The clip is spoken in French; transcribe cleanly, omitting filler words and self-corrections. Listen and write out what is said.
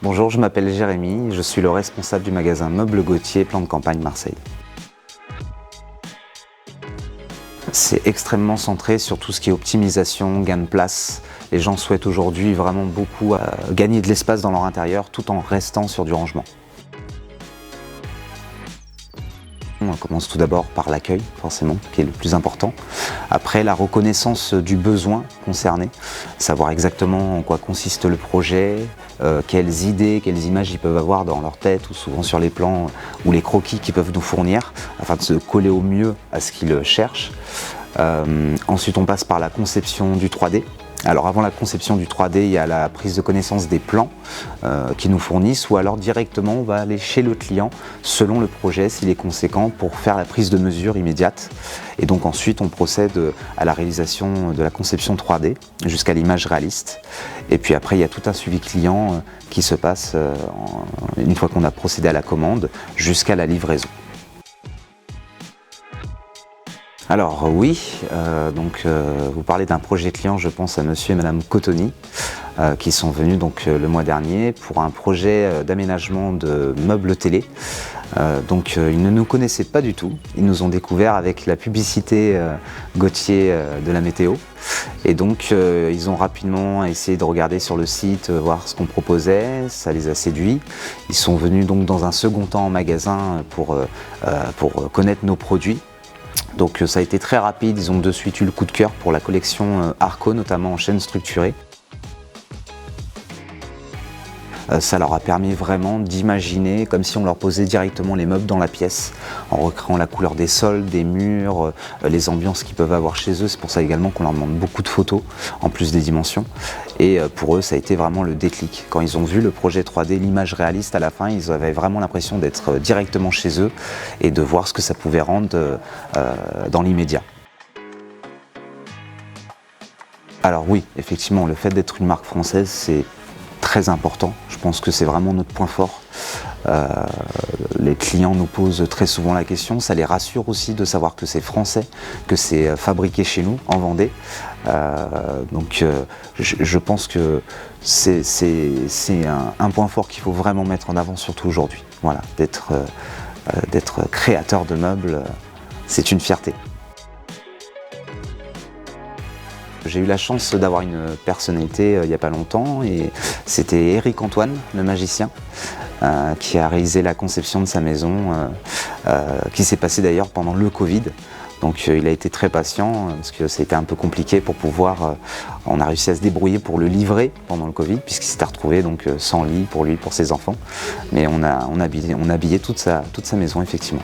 Bonjour, je m'appelle Jérémy, je suis le responsable du magasin Meubles Gauthier, plan de campagne Marseille. C'est extrêmement centré sur tout ce qui est optimisation, gain de place. Les gens souhaitent aujourd'hui vraiment beaucoup gagner de l'espace dans leur intérieur tout en restant sur du rangement. On commence tout d'abord par l'accueil, forcément, qui est le plus important. Après, la reconnaissance du besoin concerné, savoir exactement en quoi consiste le projet, quelles idées, quelles images ils peuvent avoir dans leur tête ou souvent sur les plans ou les croquis qu'ils peuvent nous fournir afin de se coller au mieux à ce qu'ils cherchent. Ensuite, on passe par la conception du 3D. Alors avant la conception du 3D, il y a la prise de connaissance des plans qu'ils nous fournissent ou alors directement on va aller chez le client selon le projet s'il est conséquent pour faire la prise de mesure immédiate. Et donc ensuite on procède à la réalisation de la conception 3D jusqu'à l'image réaliste. Et puis après il y a tout un suivi client qui se passe une fois qu'on a procédé à la commande jusqu'à la livraison. Alors oui, vous parlez d'un projet client, je pense à monsieur et madame Cotoni qui sont venus le mois dernier pour un projet d'aménagement de meubles télé. Ils ne nous connaissaient pas du tout, ils nous ont découvert avec la publicité Gauthier de la météo. Et donc ils ont rapidement essayé de regarder sur le site, voir ce qu'on proposait, ça les a séduits. Ils sont venus donc dans un second temps en magasin pour connaître nos produits. Donc ça a été très rapide, ils ont de suite eu le coup de cœur pour la collection Arco, notamment en chaîne structurée. Ça leur a permis vraiment d'imaginer comme si on leur posait directement les meubles dans la pièce, en recréant la couleur des sols, des murs, les ambiances qu'ils peuvent avoir chez eux. C'est pour ça également qu'on leur demande beaucoup de photos, en plus des dimensions. Et pour eux, ça a été vraiment le déclic. Quand ils ont vu le projet 3D, l'image réaliste à la fin, ils avaient vraiment l'impression d'être directement chez eux et de voir ce que ça pouvait rendre dans l'immédiat. Alors oui, effectivement, le fait d'être une marque française, c'est très important. Je pense que c'est vraiment notre point fort. Les clients nous posent très souvent la question, ça les rassure aussi de savoir que c'est français, que c'est fabriqué chez nous, en Vendée. Je pense que c'est un point fort qu'il faut vraiment mettre en avant, surtout aujourd'hui. Voilà, d'être créateur de meubles, c'est une fierté. J'ai eu la chance d'avoir une personnalité il n'y a pas longtemps et c'était Éric Antoine, le magicien, qui a réalisé la conception de sa maison, qui s'est passée d'ailleurs pendant le Covid. Donc il a été très patient parce que ça a été un peu compliqué pour pouvoir, on a réussi à se débrouiller pour le livrer pendant le Covid puisqu'il s'était retrouvé sans lit pour lui, pour ses enfants. Mais on a habillé toute sa maison effectivement.